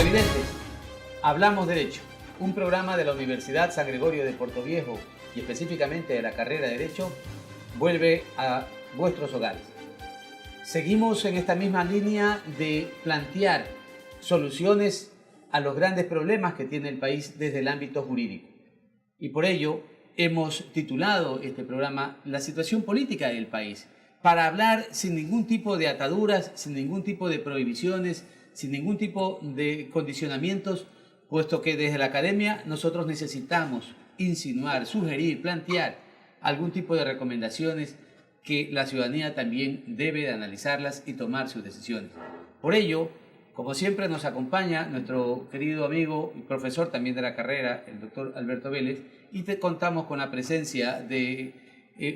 Televidentes, Hablamos Derecho, un programa de la Universidad San Gregorio de Portoviejo y específicamente de la carrera de Derecho, vuelve a vuestros hogares. Seguimos en esta misma línea de plantear soluciones a los grandes problemas que tiene el país desde el ámbito jurídico. Y por ello hemos titulado este programa La situación política del país, para hablar sin ningún tipo de ataduras, sin ningún tipo de prohibiciones, sin ningún tipo de condicionamientos, puesto que desde la academia nosotros necesitamos insinuar, sugerir, plantear algún tipo de recomendaciones que la ciudadanía también debe de analizarlas y tomar sus decisiones. Por ello, como siempre, nos acompaña nuestro querido amigo y profesor también de la carrera, el doctor Alberto Vélez, y contamos con la presencia de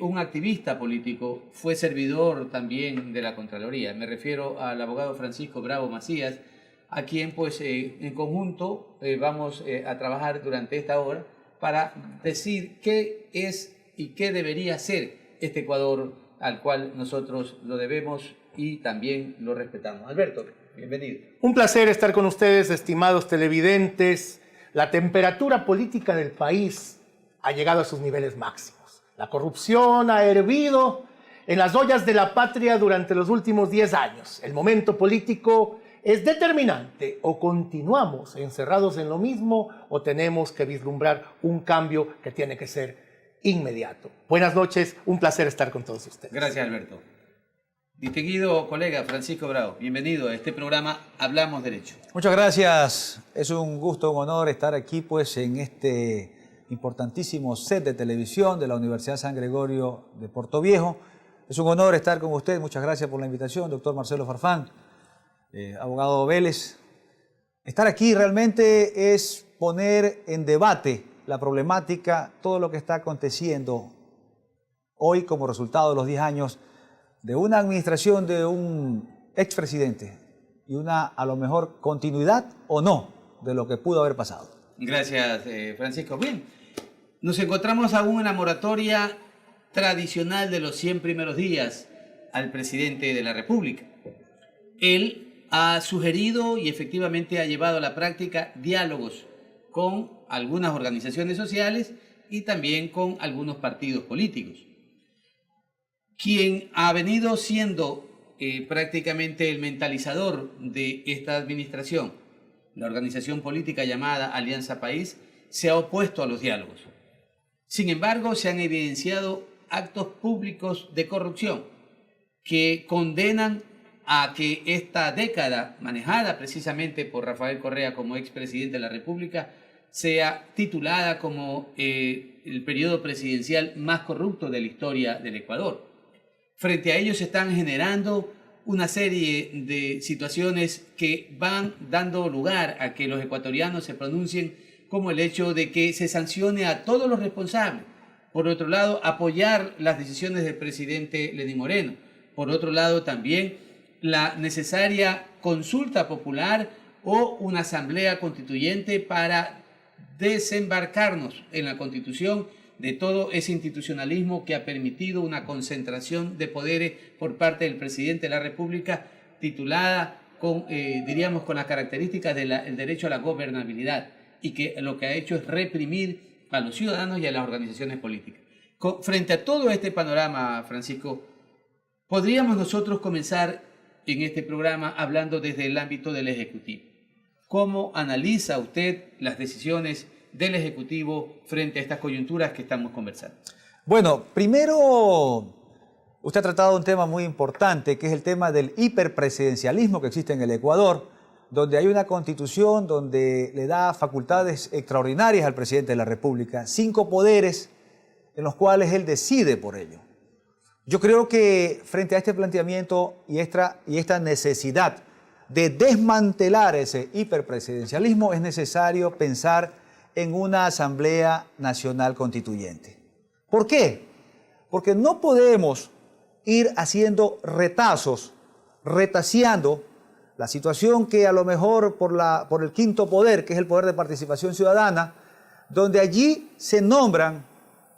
un activista político, fue servidor también de la Contraloría. Me refiero al abogado Francisco Bravo Macías, a quien pues en conjunto vamos a trabajar durante esta hora para decir qué es y qué debería ser este Ecuador al cual nosotros lo debemos y también lo respetamos. Alberto, bienvenido. Un placer estar con ustedes, estimados televidentes. La temperatura política del país ha llegado a sus niveles máximos. La corrupción ha hervido en las ollas de la patria durante los últimos 10 años. El momento político es determinante. O continuamos encerrados en lo mismo o tenemos que vislumbrar un cambio que tiene que ser inmediato. Buenas noches, un placer estar con todos ustedes. Gracias, Alberto. Distinguido colega Francisco Bravo, bienvenido a este programa Hablamos Derecho. Muchas gracias, es un gusto, un honor estar aquí pues en este importantísimo set de televisión de la Universidad San Gregorio de Portoviejo. Es un honor estar con usted, muchas gracias por la invitación, doctor Marcelo Farfán, abogado Vélez. Estar aquí realmente es poner en debate la problemática, todo lo que está aconteciendo hoy como resultado de los 10 años de una administración de un expresidente y una, a lo mejor, continuidad o no de lo que pudo haber pasado. Gracias, Francisco. Bien, nos encontramos aún en la moratoria tradicional de los 100 primeros días al presidente de la República. Él ha sugerido y efectivamente ha llevado a la práctica diálogos con algunas organizaciones sociales y también con algunos partidos políticos. Quien ha venido siendo prácticamente el mentalizador de esta administración, la organización política llamada Alianza País, se ha opuesto a los diálogos. Sin embargo, se han evidenciado actos públicos de corrupción que condenan a que esta década, manejada precisamente por Rafael Correa como expresidente de la República, sea titulada como el periodo presidencial más corrupto de la historia del Ecuador. Frente a ellos se están generando una serie de situaciones que van dando lugar a que los ecuatorianos se pronuncien, como el hecho de que se sancione a todos los responsables. Por otro lado, apoyar las decisiones del presidente Lenín Moreno. Por otro lado, también la necesaria consulta popular o una asamblea constituyente para desembarcarnos en la Constitución de todo ese institucionalismo que ha permitido una concentración de poderes por parte del presidente de la República, titulada con, diríamos, con las características del derecho a la gobernabilidad, y que lo que ha hecho es reprimir a los ciudadanos y a las organizaciones políticas. Frente a todo este panorama, Francisco, podríamos nosotros comenzar en este programa hablando desde el ámbito del Ejecutivo. ¿Cómo analiza usted las decisiones del Ejecutivo frente a estas coyunturas que estamos conversando? Bueno, primero, usted ha tratado un tema muy importante, que es el tema del hiperpresidencialismo que existe en el Ecuador, donde hay una constitución donde le da facultades extraordinarias al presidente de la República, 5 poderes en los cuales él decide por ello. Yo creo que frente a este planteamiento y esta necesidad de desmantelar ese hiperpresidencialismo, es necesario pensar en una Asamblea Nacional Constituyente. ¿Por qué? Porque no podemos ir haciendo retazos, retaseando la situación que a lo mejor por el quinto poder, que es el poder de participación ciudadana, donde allí se nombran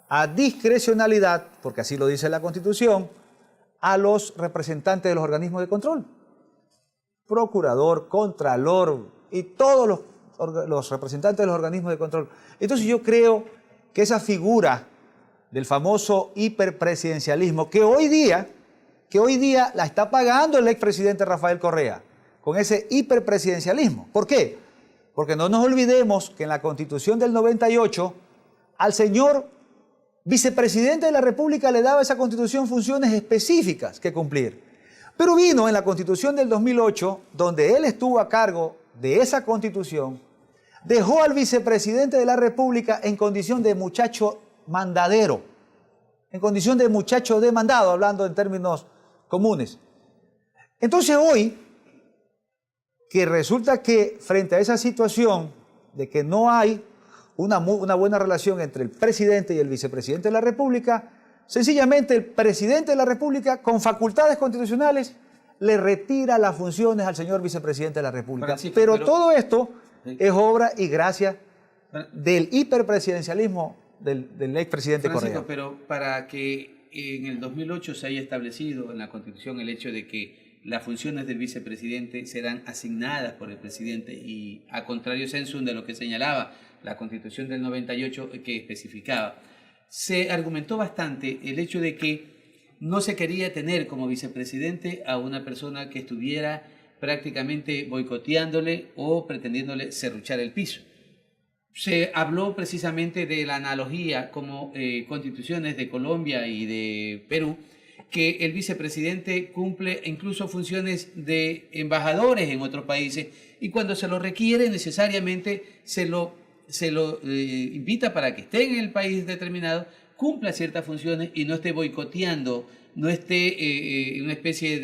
a discrecionalidad, porque así lo dice la Constitución, a los representantes de los organismos de control. Procurador, contralor, y todos los representantes de los organismos de control. Entonces yo creo que esa figura del famoso hiperpresidencialismo que hoy día la está pagando el expresidente Rafael Correa, con ese hiperpresidencialismo. ¿Por qué? Porque no nos olvidemos que en la Constitución del 98 al señor vicepresidente de la República le daba esa Constitución funciones específicas que cumplir. Pero vino en la Constitución del 2008, donde él estuvo a cargo de esa Constitución, dejó al vicepresidente de la República en condición de muchacho mandadero, en condición de muchacho demandado, hablando en términos comunes. Entonces hoy, que resulta que frente a esa situación de que no hay una buena relación entre el presidente y el vicepresidente de la República, sencillamente el presidente de la República, con facultades constitucionales, le retira las funciones al señor vicepresidente de la República. Francisco, pero todo esto es obra y gracia del hiperpresidencialismo del expresidente Francisco, Correa. pero para que en el 2008 se haya establecido en la Constitución el hecho de que las funciones del vicepresidente serán asignadas por el presidente y a contrario sensum de lo que señalaba la Constitución del 98 que especificaba, se argumentó bastante el hecho de que no se quería tener como vicepresidente a una persona que estuviera prácticamente boicoteándole o pretendiéndole serruchar el piso. Se habló precisamente de la analogía como constituciones de Colombia y de Perú, que el vicepresidente cumple incluso funciones de embajadores en otros países y cuando se lo requiere necesariamente se lo invita para que esté en el país determinado, cumpla ciertas funciones y no esté boicoteando, no esté en una especie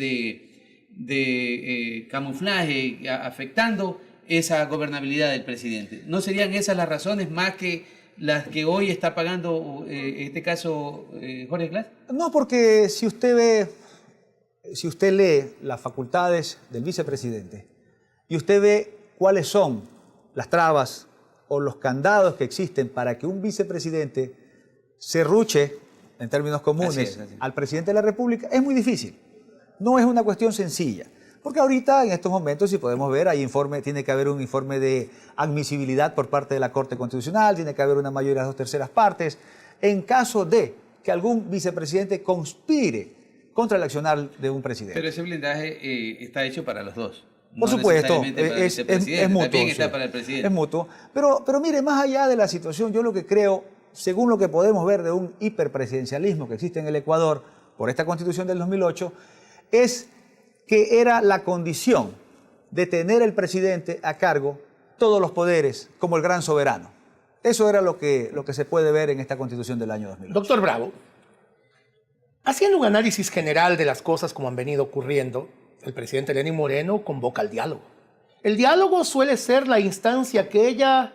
de camuflaje afectando esa gobernabilidad del presidente. ¿No serían esas las razones más que las que hoy está pagando en este caso Jorge Glass? No, porque si usted lee las facultades del vicepresidente y usted ve cuáles son las trabas o los candados que existen para que un vicepresidente serruche, en términos comunes, así es. al presidente de la República, es muy difícil. No es una cuestión sencilla. Porque ahorita, en estos momentos, si podemos ver, tiene que haber un informe de admisibilidad por parte de la Corte Constitucional, tiene que haber una mayoría de 2/3 partes, en caso de que algún vicepresidente conspire contra el accionar de un presidente. Pero ese blindaje está hecho para los dos. Por supuesto, Es mutuo. También está Sí, para el presidente. es mutuo. Pero mire, más allá de la situación, yo lo que creo, según lo que podemos ver de un hiperpresidencialismo que existe en el Ecuador por esta Constitución del 2008, es que era la condición de tener el presidente a cargo todos los poderes como el gran soberano. Eso era lo que se puede ver en esta Constitución del año 2008. Doctor Bravo, haciendo un análisis general de las cosas como han venido ocurriendo, el presidente Lenín Moreno convoca al diálogo. El diálogo suele ser la instancia aquella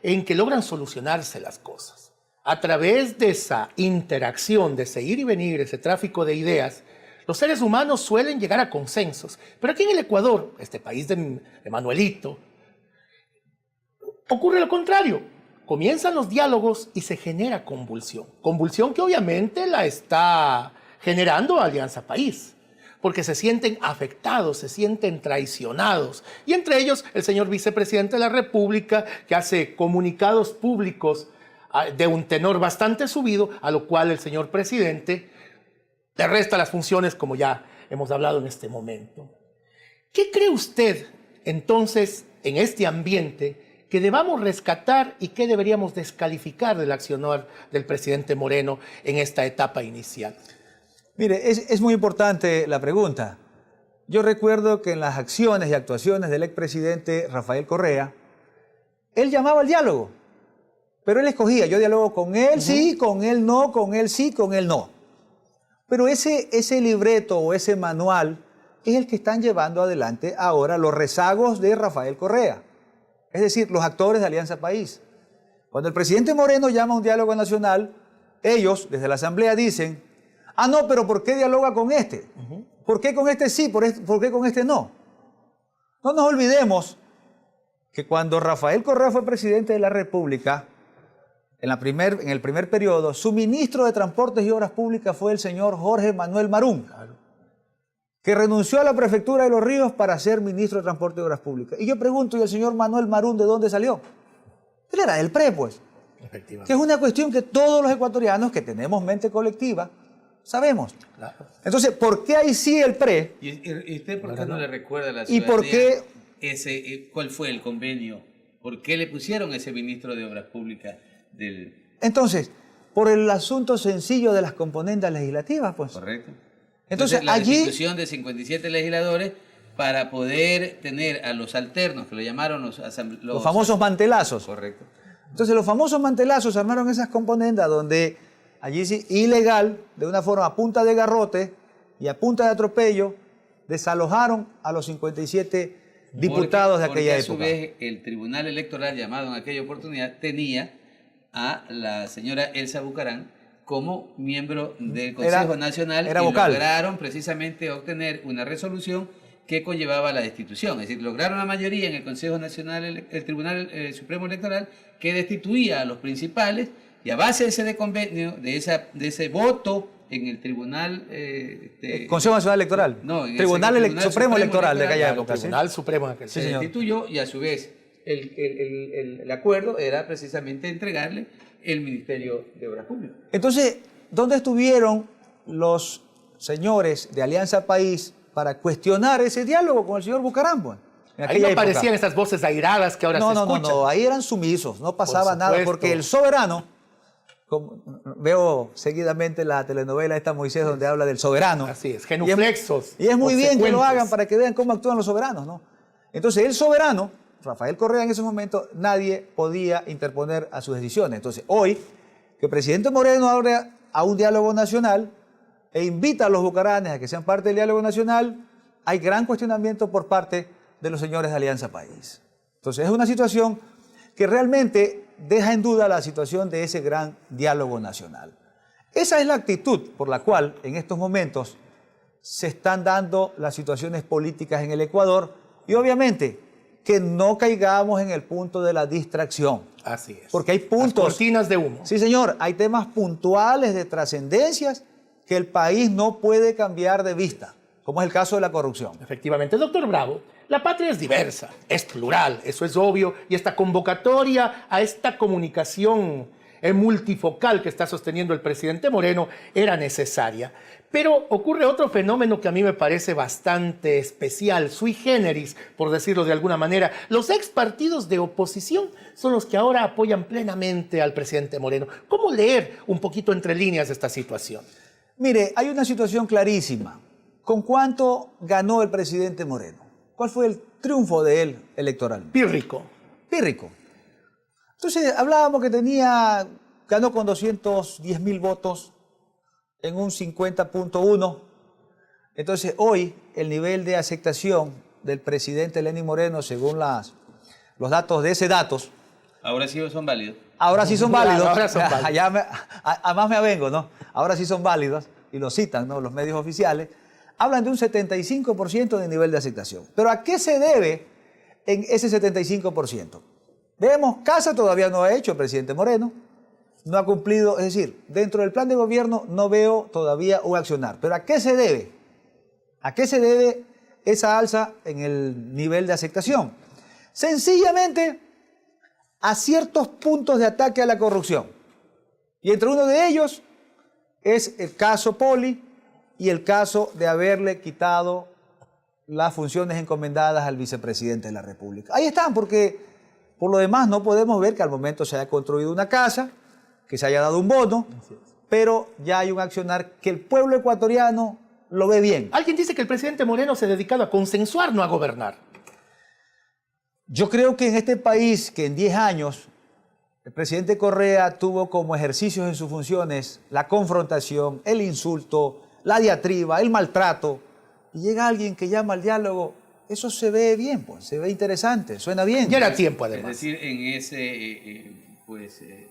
en que logran solucionarse las cosas. A través de esa interacción, de ese ir y venir, ese tráfico de ideas, los seres humanos suelen llegar a consensos. Pero aquí en el Ecuador, este país de Manuelito, ocurre lo contrario. Comienzan los diálogos y se genera convulsión. Convulsión que obviamente la está generando Alianza País, porque se sienten afectados, se sienten traicionados. Y entre ellos el señor vicepresidente de la República, que hace comunicados públicos de un tenor bastante subido, a lo cual el señor presidente le resta las funciones, como ya hemos hablado en este momento. ¿Qué cree usted, entonces, en este ambiente, que debamos rescatar y qué deberíamos descalificar del accionar del presidente Moreno en esta etapa inicial? Mire, es muy importante la pregunta. Yo recuerdo que en las acciones y actuaciones del expresidente Rafael Correa, él llamaba al diálogo, pero él escogía, yo dialogo con él, sí, con él no, con él sí, con él no. Pero ese libreto o ese manual es el que están llevando adelante ahora los rezagos de Rafael Correa. Es decir, los actores de Alianza País. Cuando el presidente Moreno llama a un diálogo nacional, ellos desde la Asamblea dicen, ah, no, pero ¿por qué dialoga con este? ¿Por qué con este sí? ¿Por qué con este no? No nos olvidemos que cuando Rafael Correa fue presidente de la República, en el primer periodo, su ministro de Transportes y Obras Públicas fue el señor Jorge Manuel Marún, que renunció a la prefectura de Los Ríos para ser ministro de Transporte y Obras Públicas. Y yo pregunto, ¿y el señor Manuel Marún de dónde salió? Él era del PRE, pues. Efectivamente. Que es una cuestión que todos los ecuatorianos que tenemos mente colectiva sabemos. Claro. Entonces, ¿por qué ahí sí el PRE? ¿Y usted por qué no le recuerda a la ¿Y por ciudadanía qué? cuál fue el convenio? ¿Por qué le pusieron ese ministro de Obras Públicas del... Entonces, por el asunto sencillo de las componendas legislativas, pues. Correcto. Entonces, la allí... destitución de 57 legisladores para poder tener a los alternos, que lo llamaron los famosos mantelazos. Correcto. Entonces, los famosos mantelazos armaron esas componendas donde allí sí, ilegal, de una forma a punta de garrote y a punta de atropello, desalojaron a los 57 diputados de aquella época. Porque a su vez el Tribunal Electoral, llamado en aquella oportunidad, tenía a la señora Elsa Bucarán como miembro del Consejo Nacional, era y vocal. lograron precisamente obtener una resolución que conllevaba la destitución. Es decir, lograron la mayoría en el Consejo Nacional, el Tribunal Supremo Electoral, que destituía a los principales, y a base de ese convenio, de ese voto en el Tribunal... Consejo Nacional Electoral. No, en Tribunal, ese Supremo Electoral de aquella El época. ¿sí? Tribunal Supremo de aquel Se señor. destituyó, y a su vez el acuerdo era precisamente entregarle el Ministerio de Obras Públicas. Entonces, ¿dónde estuvieron los señores de Alianza País para cuestionar ese diálogo con el señor Bucaram? Pues, en Ahí aquella no época? aparecían esas voces airadas que ahora se escuchan. No, ahí eran sumisos, no pasaba Por nada, supuesto. porque el soberano, como veo seguidamente la telenovela esta Moisés donde habla del soberano. Así es, genuflexos. Y es muy bien que lo obsecuentes. hagan para que vean cómo actúan los soberanos, ¿no? Entonces, el soberano, Rafael Correa, en ese momento, nadie podía interponer a sus decisiones. Entonces, hoy, que el presidente Moreno abre a un diálogo nacional e invita a los bucaranes a que sean parte del diálogo nacional, hay gran cuestionamiento por parte de los señores de Alianza País. Entonces, es una situación que realmente deja en duda la situación de ese gran diálogo nacional. Esa es la actitud por la cual en estos momentos se están dando las situaciones políticas en el Ecuador, y obviamente que no caigamos en el punto de la distracción. Así es. Porque hay puntos... Las cortinas de humo. Sí, señor, hay temas puntuales de trascendencias que el país no puede cambiar de vista, como es el caso de la corrupción. Efectivamente. Doctor Bravo, la patria es diversa, es plural, eso es obvio, y esta convocatoria a esta comunicación multifocal que está sosteniendo el presidente Moreno era necesaria. Pero ocurre otro fenómeno que a mí me parece bastante especial, sui generis, por decirlo de alguna manera. Los ex partidos de oposición son los que ahora apoyan plenamente al presidente Moreno. ¿Cómo leer un poquito entre líneas esta situación? Mire, hay una situación clarísima. ¿Con cuánto ganó el presidente Moreno? ¿Cuál fue el triunfo de él electoral? Pírrico. Pírrico. Entonces, hablábamos que ganó con 210.000 votos en un 50.1. Entonces, hoy el nivel de aceptación del presidente Lenín Moreno, según los datos de ese datos, Ahora sí son válidos. ahora sí son válidos. Ahora son válidos. Además me avengo, ¿no? Ahora sí son válidos, y lo citan, ¿no?, los medios oficiales. Hablan de un 75% de nivel de aceptación. ¿Pero a qué se debe en ese 75%? Vemos, casa todavía no ha hecho el presidente Moreno, no ha cumplido, es decir, dentro del plan de gobierno no veo todavía un accionar. ¿Pero a qué se debe? ¿A qué se debe esa alza en el nivel de aceptación? Sencillamente a ciertos puntos de ataque a la corrupción. Y entre uno de ellos es el caso Poli y el caso de haberle quitado las funciones encomendadas al vicepresidente de la República. Ahí están, porque por lo demás no podemos ver que al momento se haya construido una casa, que se haya dado un bono, pero ya hay un accionar que el pueblo ecuatoriano lo ve bien. Alguien dice que el presidente Moreno se ha dedicado a consensuar, no a gobernar. Yo creo que en este país, que en 10 años el presidente Correa tuvo como ejercicios en sus funciones la confrontación, el insulto, la diatriba, el maltrato, y llega alguien que llama al diálogo, eso se ve bien, pues, se ve interesante, suena bien. Ya era tiempo, además. Es decir, en ese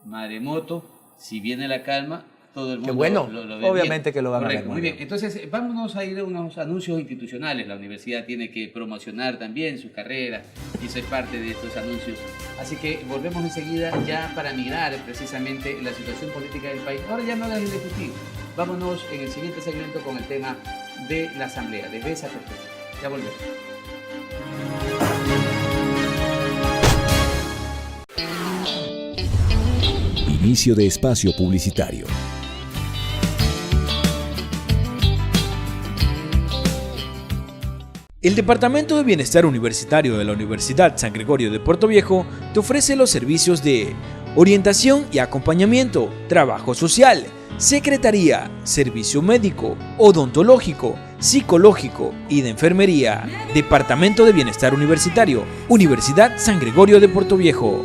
maremoto, si viene la calma, todo el mundo bueno. lo ve Obviamente bien. que lo van a ver Correcto, muy muy bien. bien. Entonces, vámonos a ir a unos anuncios institucionales. La universidad tiene que promocionar también su carrera y ser parte de estos anuncios. Así que volvemos enseguida ya para mirar precisamente la situación política del país. Ahora ya no del Ejecutivo. Vámonos en el siguiente segmento con el tema de la Asamblea, desde esa perspectiva. Ya volvemos. Inicio de espacio publicitario. El Departamento de Bienestar Universitario de la Universidad San Gregorio de Puerto Viejo te ofrece los servicios de orientación y acompañamiento, trabajo social, secretaría, servicio médico, odontológico, psicológico y de enfermería. Departamento de Bienestar Universitario, Universidad San Gregorio de Puerto Viejo.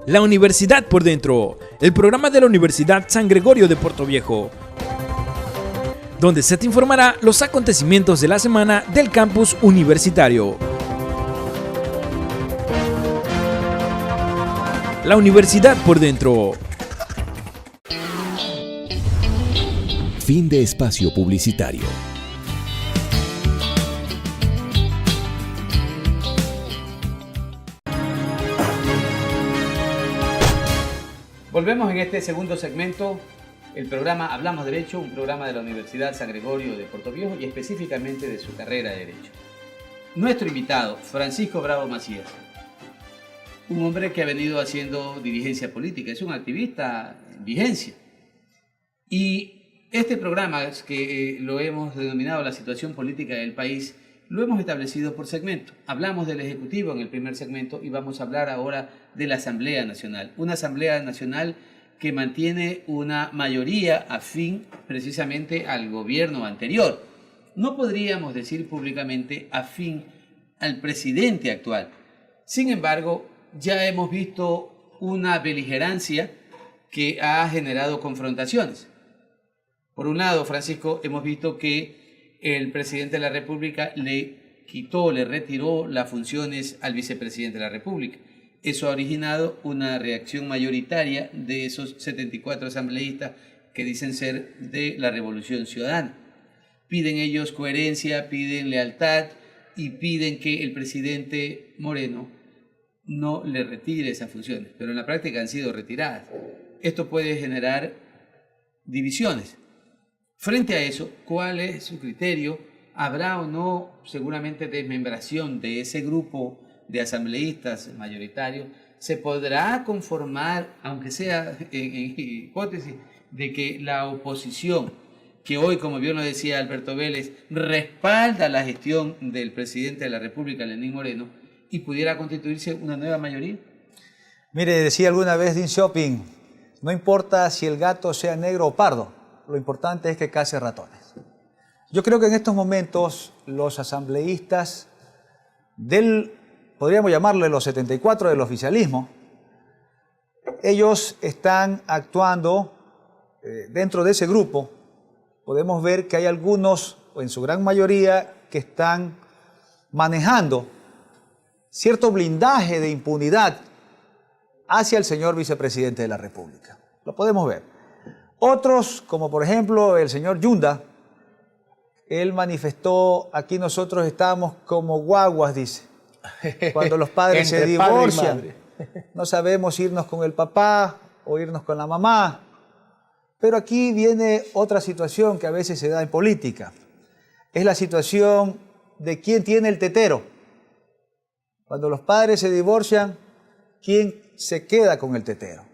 La Universidad por Dentro, el programa de la Universidad San Gregorio de Puerto Viejo, donde se te informará los acontecimientos de la semana del campus universitario. La Universidad por Dentro. Fin de espacio publicitario. Volvemos en este segundo segmento, el programa Hablamos Derecho, un programa de la Universidad San Gregorio de Puerto Viejo y específicamente de su carrera de Derecho. Nuestro invitado, Francisco Bravo Macías, un hombre que ha venido haciendo dirigencia política, es un activista en vigencia. Y este programa, que lo hemos denominado La situación política del país, lo hemos establecido por segmento. Hablamos del Ejecutivo en el primer segmento y vamos a hablar ahora de la Asamblea Nacional. Una Asamblea Nacional que mantiene una mayoría afín precisamente al gobierno anterior. No podríamos decir públicamente afín al presidente actual. Sin embargo, ya hemos visto una beligerancia que ha generado confrontaciones. Por un lado, Francisco, hemos visto que el presidente de la República le retiró las funciones al vicepresidente de la República. Eso ha originado una reacción mayoritaria de esos 74 asambleístas que dicen ser de la Revolución Ciudadana. Piden ellos coherencia, piden lealtad y piden que el presidente Moreno no le retire esas funciones, pero en la práctica han sido retiradas. Esto puede generar divisiones. Frente a eso, ¿cuál es su criterio? ¿Habrá o no seguramente desmembración de ese grupo de asambleístas mayoritarios? ¿Se podrá conformar, aunque sea en hipótesis, de que la oposición, que hoy, como bien lo decía Alberto Vélez, respalda la gestión del presidente de la República, Lenín Moreno, y pudiera constituirse una nueva mayoría? Mire, decía alguna vez Dean Shopping, no importa si el gato sea negro o pardo, lo importante es que case ratones. Yo creo que en estos momentos los asambleístas podríamos llamarle los 74 del oficialismo, ellos están actuando dentro de ese grupo. Podemos ver que hay algunos, o en su gran mayoría, que están manejando cierto blindaje de impunidad hacia el señor vicepresidente de la República. Lo podemos ver. Otros, como por ejemplo el señor Yunda, él manifestó, aquí nosotros estamos como guaguas, dice, cuando los padres se divorcian, no sabemos irnos con el papá o irnos con la mamá. Pero aquí viene otra situación que a veces se da en política. Es la situación de quién tiene el tetero. Cuando los padres se divorcian, ¿quién se queda con el tetero?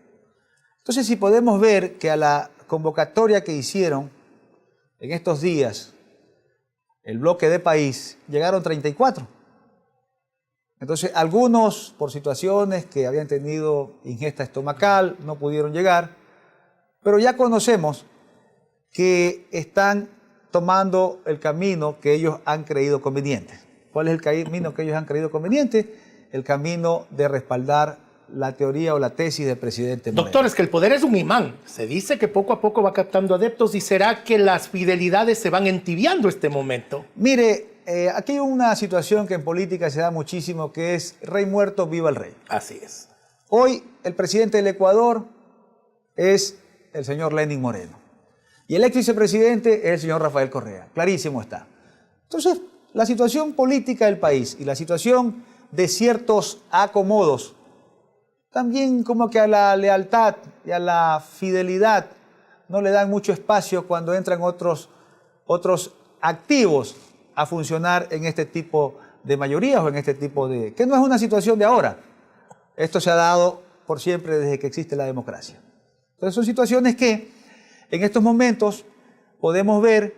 Entonces, si podemos ver que a la convocatoria que hicieron en estos días el bloque de país, llegaron 34. Entonces, algunos, por situaciones que habían tenido ingesta estomacal, no pudieron llegar, pero ya conocemos que están tomando el camino que ellos han creído conveniente. ¿Cuál es el camino que ellos han creído conveniente? El camino de respaldar la teoría o la tesis del presidente Moreno. Doctor, es que el poder es un imán. Se dice que poco a poco va captando adeptos y será que las fidelidades se van entibiando este momento. Mire, aquí hay una situación que en política se da muchísimo, que es rey muerto, viva el rey. Así es. Hoy el presidente del Ecuador es el señor Lenín Moreno y el ex vicepresidente es el señor Rafael Correa. Clarísimo está. Entonces, la situación política del país y la situación de ciertos acomodos, también como que a la lealtad y a la fidelidad no le dan mucho espacio cuando entran otros activos a funcionar en este tipo de mayorías o en este tipo de... que no es una situación de ahora. Esto se ha dado por siempre desde que existe la democracia. Entonces son situaciones que en estos momentos podemos ver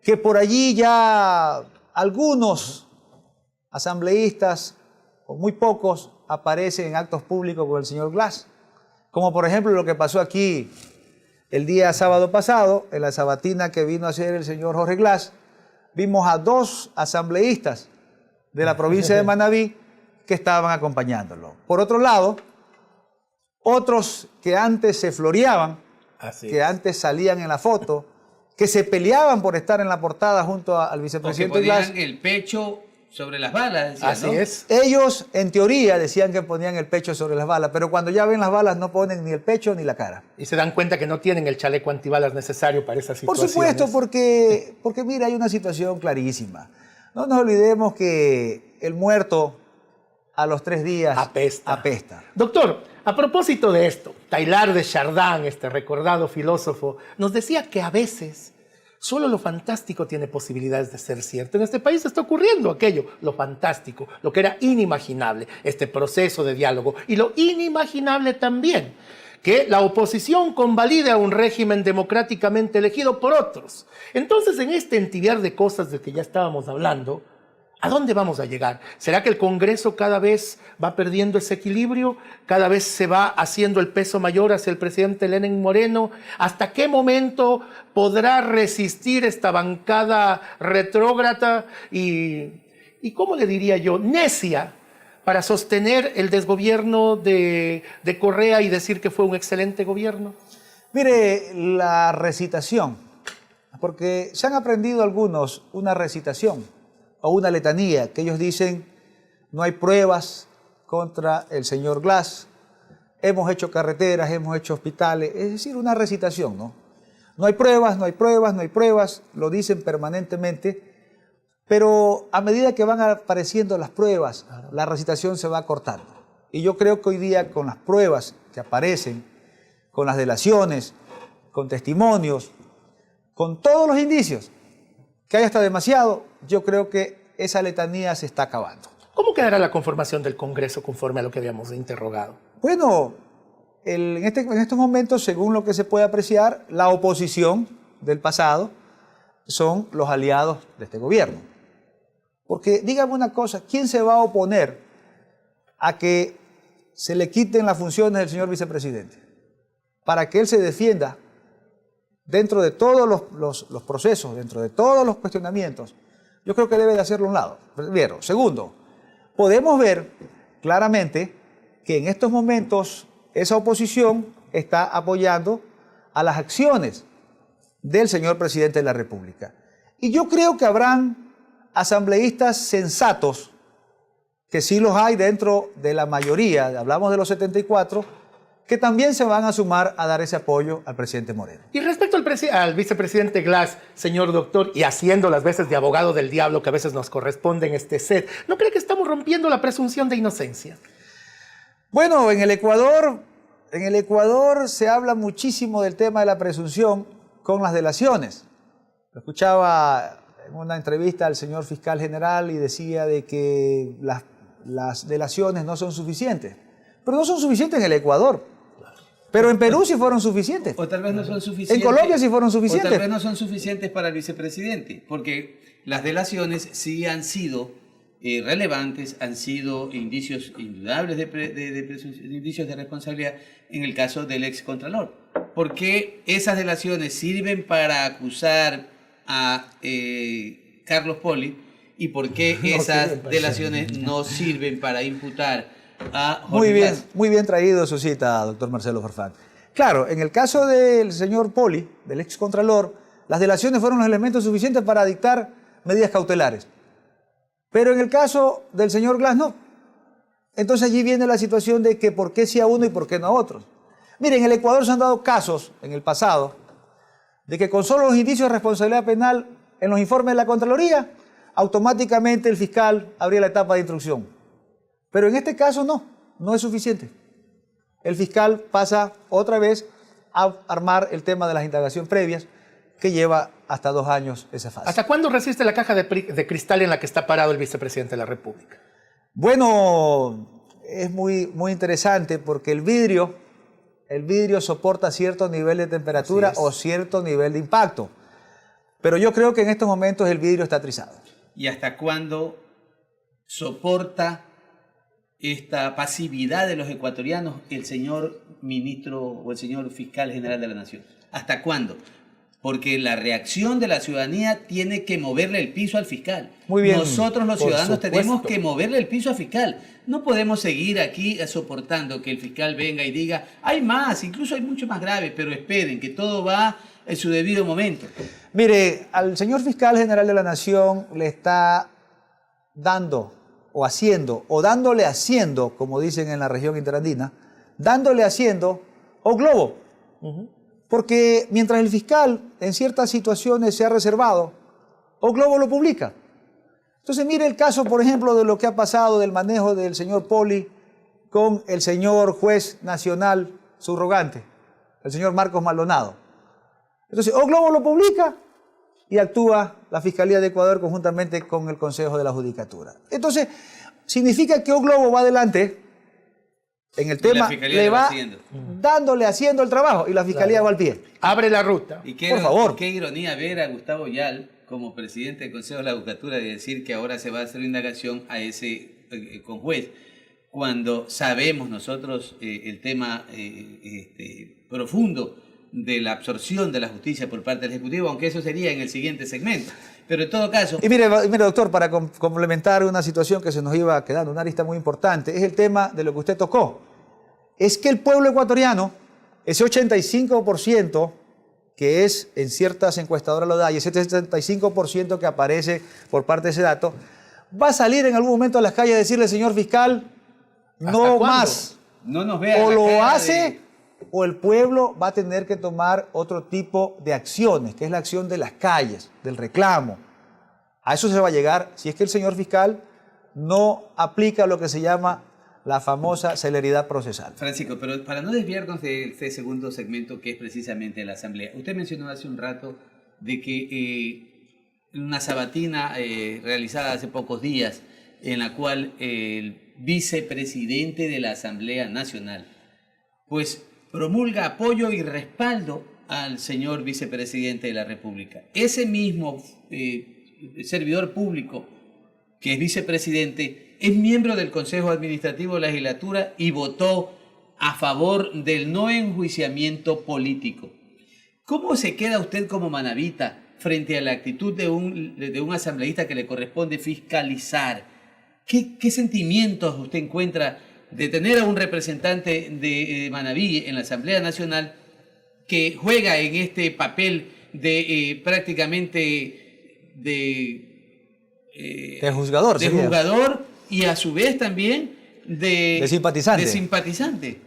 que por allí ya algunos asambleístas, o muy pocos, aparecen en actos públicos con el señor Glass. Como por ejemplo lo que pasó aquí el día sábado pasado, en la sabatina que vino a hacer el señor Jorge Glass, vimos a 2 asambleístas de la provincia de Manabí que estaban acompañándolo. Por otro lado, otros que antes se floreaban, antes salían en la foto, que se peleaban por estar en la portada junto al vicepresidente Glass. Ponían el pecho sobre las balas, decían, Así ¿no? es. Ellos, en teoría, decían que ponían el pecho sobre las balas, pero cuando ya ven las balas no ponen ni el pecho ni la cara. Y se dan cuenta que no tienen el chaleco antibalas necesario para esa Por situación. supuesto, porque mira, hay una situación clarísima. No nos olvidemos que el muerto a los 3 días apesta. Doctor, a propósito de esto, Taylor de Chardin, este recordado filósofo, nos decía que a veces solo lo fantástico tiene posibilidades de ser cierto. En este país está ocurriendo aquello, lo fantástico, lo que era inimaginable, este proceso de diálogo, y lo inimaginable también, que la oposición convalide a un régimen democráticamente elegido por otros. Entonces, en este entibiar de cosas de que ya estábamos hablando, ¿a dónde vamos a llegar? ¿Será que el Congreso cada vez va perdiendo ese equilibrio? ¿Cada vez se va haciendo el peso mayor hacia el presidente Lenín Moreno? ¿Hasta qué momento podrá resistir esta bancada retrógrada y cómo le diría yo, necia, para sostener el desgobierno de Correa y decir que fue un excelente gobierno? Mire, la recitación, porque se han aprendido algunos una recitación o una letanía, que ellos dicen, no hay pruebas contra el señor Glass, hemos hecho carreteras, hemos hecho hospitales, es decir, una recitación, ¿no? No hay pruebas, no hay pruebas, no hay pruebas, lo dicen permanentemente, pero a medida que van apareciendo las pruebas, la recitación se va cortando. Y yo creo que hoy día con las pruebas que aparecen, con las delaciones, con testimonios, con todos los indicios, que hay hasta demasiado, yo creo que esa letanía se está acabando. ¿Cómo quedará la conformación del Congreso conforme a lo que habíamos interrogado? Bueno, en estos momentos, según lo que se puede apreciar, la oposición del pasado son los aliados de este gobierno. Porque dígame una cosa, ¿quién se va a oponer a que se le quiten las funciones del señor vicepresidente para que él se defienda dentro de todos los procesos, dentro de todos los cuestionamientos? Yo creo que debe de hacerlo a un lado, primero. Segundo, podemos ver claramente que en estos momentos esa oposición está apoyando a las acciones del señor presidente de la República. Y yo creo que habrán asambleístas sensatos, que sí los hay dentro de la mayoría, hablamos de los 74, que también se van a sumar a dar ese apoyo al presidente Moreno. Y respecto al vicepresidente Glass, señor doctor, y haciendo las veces de abogado del diablo que a veces nos corresponde en este set, ¿no cree que estamos rompiendo la presunción de inocencia? Bueno, en el Ecuador se habla muchísimo del tema de la presunción con las delaciones. Lo escuchaba en una entrevista al señor fiscal general y decía de que las delaciones no son suficientes. Pero no son suficientes en el Ecuador. Pero en Perú sí fueron suficientes. O tal vez no son suficientes. En Colombia sí fueron suficientes. O tal vez no son suficientes para el vicepresidente, porque las delaciones sí han sido relevantes, han sido indicios indudables indicios de responsabilidad en el caso del excontralor. ¿Por qué esas delaciones sirven para acusar a Carlos Poli y por qué esas delaciones no sirven para imputar a Jorge Glass? Muy bien traído su cita, doctor Marcelo Farfán. Claro, en el caso del señor Poli, del excontralor, las delaciones fueron los elementos suficientes para dictar medidas cautelares. Pero en el caso del señor Glass no. Entonces allí viene la situación de que por qué sí a uno y por qué no a otros. Miren, en el Ecuador se han dado casos en el pasado de que con solo los indicios de responsabilidad penal en los informes de la Contraloría, automáticamente el fiscal abría la etapa de instrucción. Pero en este caso no es suficiente. El fiscal pasa otra vez a armar el tema de las indagaciones previas, que lleva hasta 2 años esa fase. ¿Hasta cuándo resiste la caja de cristal en la que está parado el vicepresidente de la República? Bueno, es muy interesante porque el vidrio soporta cierto nivel de temperatura o cierto nivel de impacto. Pero yo creo que en estos momentos el vidrio está trizado. ¿Y hasta cuándo soporta esta pasividad de los ecuatorianos el señor ministro o el señor fiscal general de la Nación? ¿Hasta cuándo? Porque la reacción de la ciudadanía tiene que moverle el piso al fiscal. Muy bien. Nosotros los ciudadanos supuesto. tenemos que moverle el piso al fiscal. No podemos seguir aquí soportando que el fiscal venga y diga, hay más, incluso hay mucho más grave, pero esperen, que todo va en su debido momento. Mire, al señor fiscal general de la Nación le está dando o haciendo, o dándole haciendo, como dicen en la región interandina, dándole haciendo o globo. Porque mientras el fiscal en ciertas situaciones se ha reservado, O Globo lo publica. Entonces mire el caso, por ejemplo, de lo que ha pasado del manejo del señor Poli con el señor juez nacional subrogante, el señor Marcos Maldonado. Entonces O Globo lo publica y actúa la Fiscalía de Ecuador conjuntamente con el Consejo de la Judicatura. Entonces, significa que O Globo va adelante en el tema, le va dándole, haciendo el trabajo y la Fiscalía va al pie. Abre la ruta. Y qué, por favor. Qué ironía ver a Gustavo Yal como presidente del Consejo de la Judicatura y decir que ahora se va a hacer una indagación a ese con juez, cuando sabemos nosotros el tema profundo de la absorción de la justicia por parte del Ejecutivo, aunque eso sería en el siguiente segmento. Pero en todo caso... Y mire doctor, para complementar una situación que se nos iba quedando, una arista muy importante, es el tema de lo que usted tocó. Es que el pueblo ecuatoriano, ese 85% que es en ciertas encuestadoras lo da, y ese 75% que aparece por parte de ese dato, va a salir en algún momento a las calles a decirle, señor fiscal, no más. No nos vea o la lo cara hace... o el pueblo va a tener que tomar otro tipo de acciones, que es la acción de las calles, del reclamo. A eso se va a llegar si es que el señor fiscal no aplica lo que se llama la famosa celeridad procesal. Francisco, pero para no desviarnos de este segundo segmento, que es precisamente la Asamblea, usted mencionó hace un rato de que una sabatina realizada hace pocos días, en la cual el vicepresidente de la Asamblea Nacional, pues promulga apoyo y respaldo al señor vicepresidente de la República. Ese mismo servidor público que es vicepresidente es miembro del Consejo Administrativo de la Legislatura y votó a favor del no enjuiciamiento político. ¿Cómo se queda usted como manabita frente a la actitud de un asambleísta que le corresponde fiscalizar? ¿Qué sentimientos usted encuentra de tener a un representante de Manabí en la Asamblea Nacional que juega en este papel de prácticamente de juzgador? De juzgador y a su vez también de simpatizante.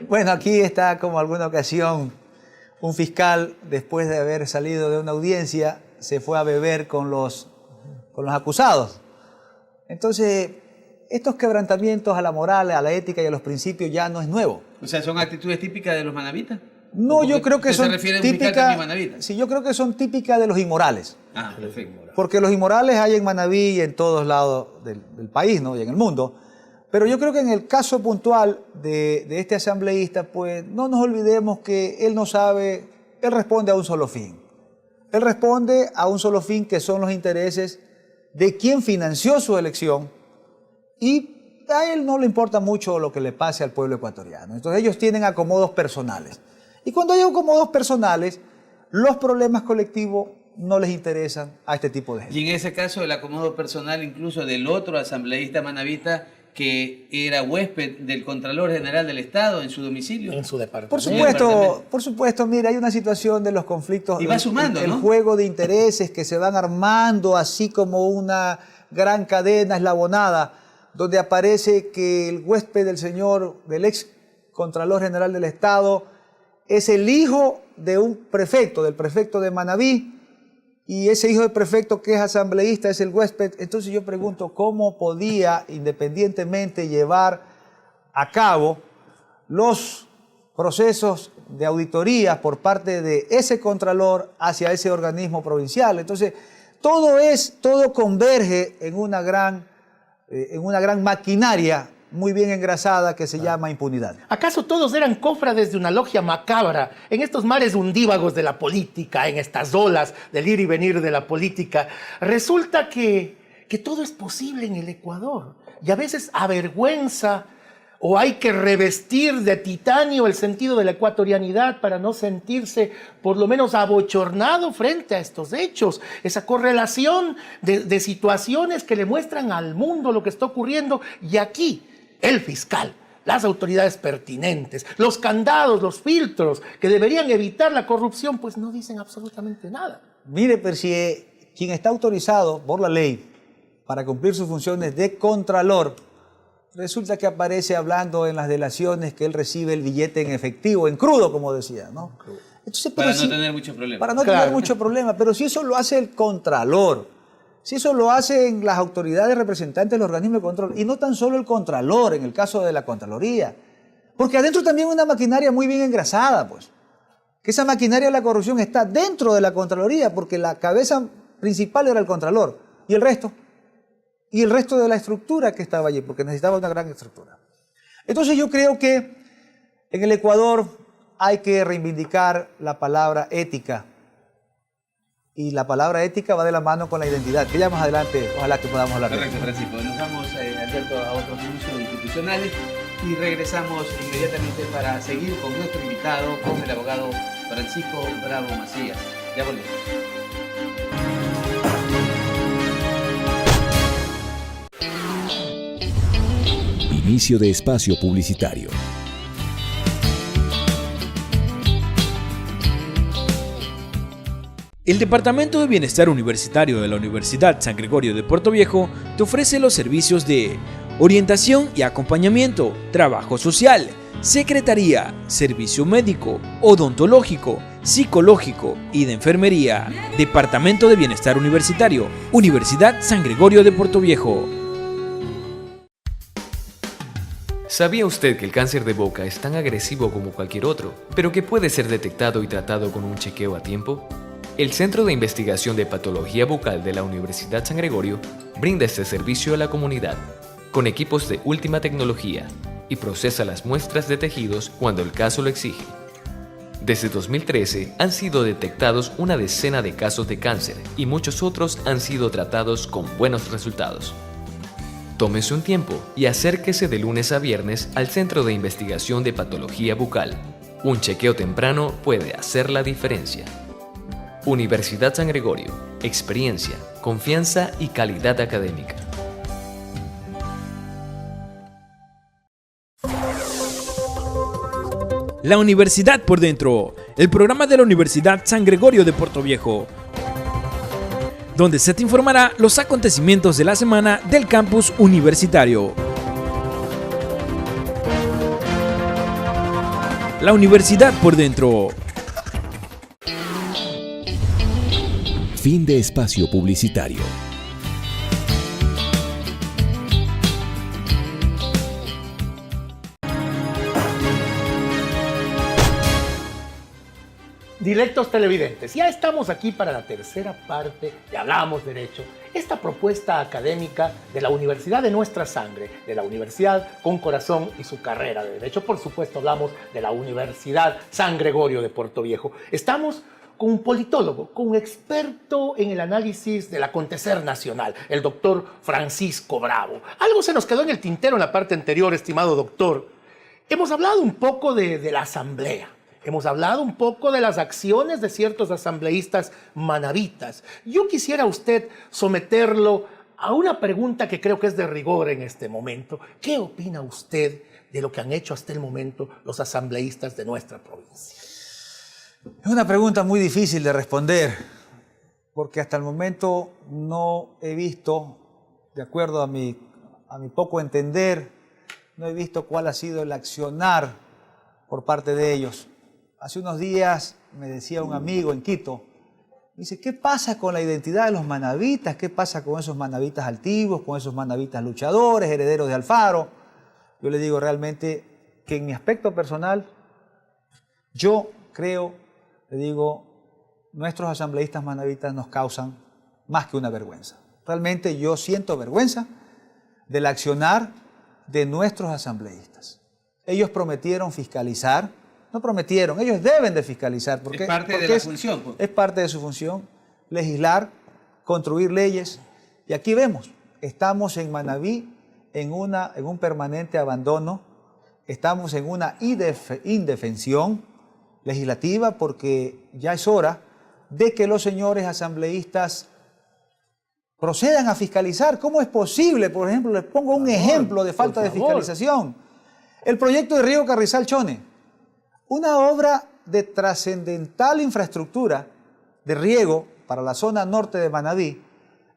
Bueno, aquí está como alguna ocasión un fiscal, después de haber salido de una audiencia, se fue a beber con los acusados. Entonces, estos quebrantamientos a la moral, a la ética y a los principios ya no es nuevo. O sea, ¿son actitudes típicas de los manabitas? No, yo creo que son típicas. Sí, yo creo que son típicas de los inmorales. Ah, perfecto. Porque los inmorales hay en Manabí y en todos lados del país, ¿no? Y en el mundo. Pero yo creo que en el caso puntual de este asambleísta, pues no nos olvidemos que él no sabe, él responde a un solo fin. Él responde a un solo fin, que son los intereses de quien financió su elección, y a él no le importa mucho lo que le pase al pueblo ecuatoriano. Entonces ellos tienen acomodos personales. Y cuando hay acomodos personales, los problemas colectivos no les interesan a este tipo de gente. Y en ese caso el acomodo personal incluso del otro asambleísta manabita que era huésped del Contralor General del Estado en su domicilio. En su departamento. Por supuesto, mira, hay una situación de los conflictos. Y va sumando, el ¿no? juego de intereses que se van armando así como una gran cadena eslabonada, donde aparece que el huésped del ex Contralor General del Estado, es el hijo de un prefecto, del prefecto de Manabí, y ese hijo del prefecto que es asambleísta es el huésped. Entonces yo pregunto, ¿cómo podía independientemente llevar a cabo los procesos de auditoría por parte de ese contralor hacia ese organismo provincial? Entonces, todo converge en una gran maquinaria muy bien engrasada que se llama impunidad. ¿Acaso todos eran cofrades de una logia macabra en estos mares hundívagos de la política, en estas olas del ir y venir de la política? Resulta que todo es posible en el Ecuador y a veces avergüenza o hay que revestir de titanio el sentido de la ecuatorianidad para no sentirse por lo menos abochornado frente a estos hechos. Esa correlación de situaciones que le muestran al mundo lo que está ocurriendo y aquí el fiscal, las autoridades pertinentes, los candados, los filtros que deberían evitar la corrupción, pues no dicen absolutamente nada. Mire, Percié, quien está autorizado por la ley para cumplir sus funciones de contralor, resulta que aparece hablando en las delaciones que él recibe el billete en efectivo, en crudo, como decía, ¿no? Entonces, para no tener mucho problema. Para no tener mucho problema, pero si eso lo hace el contralor, si eso lo hacen las autoridades representantes del organismo de control, y no tan solo el contralor, en el caso de la Contraloría, porque adentro también hay una maquinaria muy bien engrasada, pues, que esa maquinaria de la corrupción está dentro de la Contraloría, porque la cabeza principal era el contralor, y el resto de la estructura que estaba allí, porque necesitaba una gran estructura. Entonces yo creo que en el Ecuador hay que reivindicar la palabra ética, y la palabra ética va de la mano con la identidad, que ya más adelante ojalá que podamos hablar. Correcto, Francisco. Nos vamos a otros anuncios institucionales y regresamos inmediatamente para seguir con nuestro invitado, con el abogado Francisco Bravo Macías. Ya volvemos. Inicio de espacio publicitario. El Departamento de Bienestar Universitario de la Universidad San Gregorio de Puerto Viejo te ofrece los servicios de orientación y acompañamiento, trabajo social, secretaría, servicio médico, odontológico, psicológico y de enfermería. Departamento de Bienestar Universitario, Universidad San Gregorio de Puerto Viejo. ¿Sabía usted que el cáncer de boca es tan agresivo como cualquier otro, pero que puede ser detectado y tratado con un chequeo a tiempo? El Centro de Investigación de Patología Bucal de la Universidad San Gregorio brinda este servicio a la comunidad, con equipos de última tecnología, y procesa las muestras de tejidos cuando el caso lo exige. Desde 2013 han sido detectados una decena de casos de cáncer y muchos otros han sido tratados con buenos resultados. Tómese un tiempo y acérquese de lunes a viernes al Centro de Investigación de Patología Bucal. Un chequeo temprano puede hacer la diferencia. Universidad San Gregorio, experiencia, confianza y calidad académica. La Universidad por Dentro, el programa de la Universidad San Gregorio de Puerto Viejo, donde se te informará los acontecimientos de la semana del campus universitario. La Universidad por Dentro. Fin de espacio publicitario. Directos televidentes, ya estamos aquí para la tercera parte de Hablamos Derecho, esta propuesta académica de la Universidad de Nuestra Sangre, de la Universidad con Corazón y su carrera de Derecho. Por supuesto, hablamos de la Universidad San Gregorio de Puerto Viejo. Estamos con un politólogo, con un experto en el análisis del acontecer nacional, el doctor Francisco Bravo. Algo se nos quedó en el tintero en la parte anterior, estimado doctor. Hemos hablado un poco de la asamblea. Hemos hablado un poco de las acciones de ciertos asambleístas manavitas. Yo quisiera a usted someterlo a una pregunta que creo que es de rigor en este momento. ¿Qué opina usted de lo que han hecho hasta el momento los asambleístas de nuestra provincia? Es una pregunta muy difícil de responder, porque hasta el momento no he visto, de acuerdo a mi poco entender, no he visto cuál ha sido el accionar por parte de ellos. Hace unos días me decía un amigo en Quito, dice, ¿qué pasa con la identidad de los manavitas? ¿Qué pasa con esos manavitas altivos, con esos manavitas luchadores, herederos de Alfaro? Yo le digo realmente que en mi aspecto personal, yo creo, le digo, nuestros asambleístas manavitas nos causan más que una vergüenza. Realmente yo siento vergüenza del accionar de nuestros asambleístas. Ellos prometieron fiscalizar, no prometieron, ellos deben de fiscalizar. Es parte de la función. Pues. Es parte de su función, legislar, construir leyes. Y aquí vemos, estamos en Manabí en un permanente abandono, estamos en una indefensión legislativa porque ya es hora de que los señores asambleístas procedan a fiscalizar. ¿Cómo es posible? Por ejemplo, les pongo un ejemplo de falta de fiscalización. El proyecto de Río Carrizal-Chone, una obra de trascendental infraestructura de riego para la zona norte de Manabí,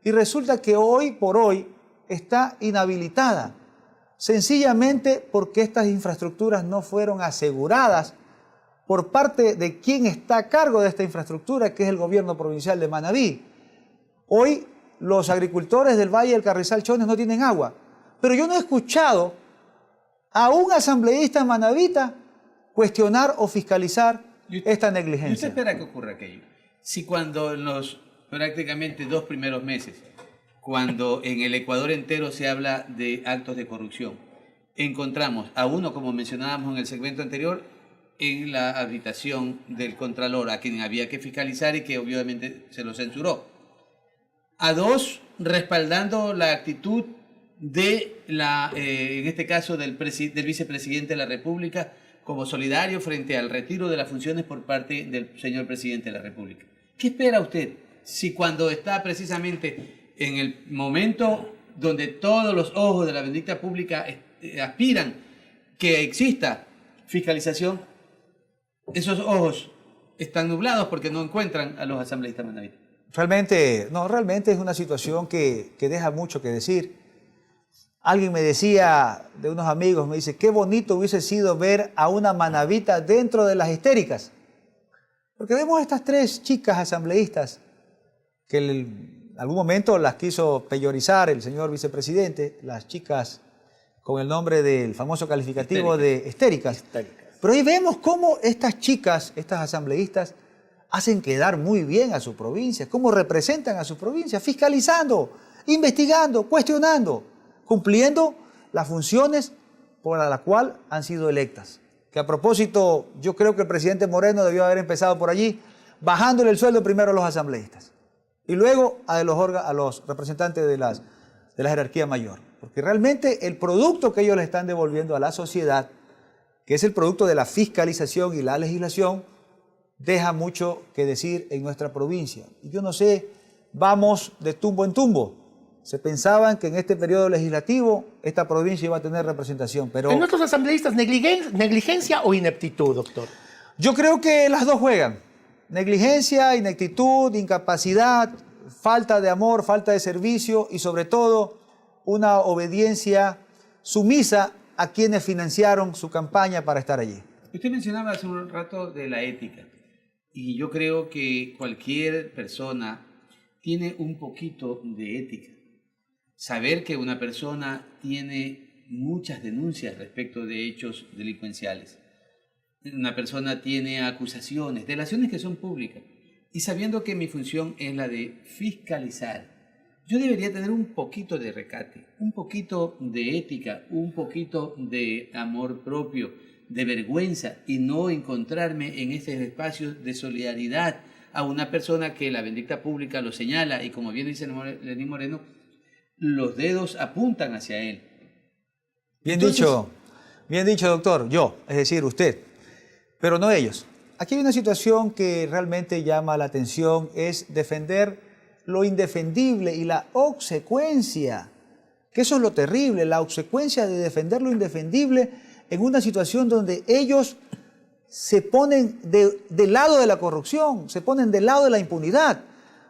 y resulta que hoy por hoy está inhabilitada, sencillamente porque estas infraestructuras no fueron aseguradas por parte de quien está a cargo de esta infraestructura, que es el gobierno provincial de Manabí. Hoy los agricultores del Valle del Carrizal-Chone no tienen agua, pero yo no he escuchado a un asambleísta manabita cuestionar o fiscalizar esta negligencia. ¿Y usted espera que ocurra aquello? Si cuando en los prácticamente 2 primeros meses, cuando en el Ecuador entero se habla de actos de corrupción, encontramos a uno, como mencionábamos en el segmento anterior, en la habitación del Contralor, a quien había que fiscalizar y que obviamente se lo censuró. A 2, respaldando la actitud de en este caso del vicepresidente de la República, como solidario frente al retiro de las funciones por parte del señor presidente de la República. ¿Qué espera usted si cuando está precisamente en el momento donde todos los ojos de la bendita pública aspiran que exista fiscalización, esos ojos están nublados porque no encuentran a los asambleístas manavitas? Realmente es una situación que deja mucho que decir. Alguien me decía, de unos amigos, me dice, qué bonito hubiese sido ver a una manavita dentro de las histéricas. Porque vemos a estas 3 chicas asambleístas que en algún momento las quiso peyorizar el señor vicepresidente, las chicas con el nombre del famoso calificativo de histéricas. Pero ahí vemos cómo estas chicas, estas asambleístas, hacen quedar muy bien a su provincia, cómo representan a su provincia, fiscalizando, investigando, cuestionando, cumpliendo las funciones por las cuales han sido electas. Que a propósito, yo creo que el presidente Moreno debió haber empezado por allí, bajándole el sueldo primero a los asambleístas y luego a los representantes de la jerarquía mayor. Porque realmente el producto que ellos le están devolviendo a la sociedad, que es el producto de la fiscalización y la legislación, deja mucho que decir en nuestra provincia. Y yo no sé, vamos de tumbo en tumbo. Se pensaban que en este periodo legislativo esta provincia iba a tener representación, pero... ¿En nuestros asambleístas negligencia o ineptitud, doctor? Yo creo que las dos juegan. Negligencia, ineptitud, incapacidad, falta de amor, falta de servicio y sobre todo una obediencia sumisa a quienes financiaron su campaña para estar allí. Usted mencionaba hace un rato de la ética y yo creo que cualquier persona tiene un poquito de ética. Saber que una persona tiene muchas denuncias respecto de hechos delincuenciales. Una persona tiene acusaciones, delaciones que son públicas. Y sabiendo que mi función es la de fiscalizar, yo debería tener un poquito de recate, un poquito de ética, un poquito de amor propio, de vergüenza y no encontrarme en estos espacios de solidaridad a una persona que la vindicta pública lo señala y, como bien dice Lenín Moreno, los dedos apuntan hacia él. Bien dicho, doctor. Yo, es decir, usted, pero no ellos. Aquí hay una situación que realmente llama la atención, es defender lo indefendible y la obsecuencia, que eso es lo terrible, la obsecuencia de defender lo indefendible en una situación donde ellos se ponen del lado de la corrupción, se ponen del lado de la impunidad.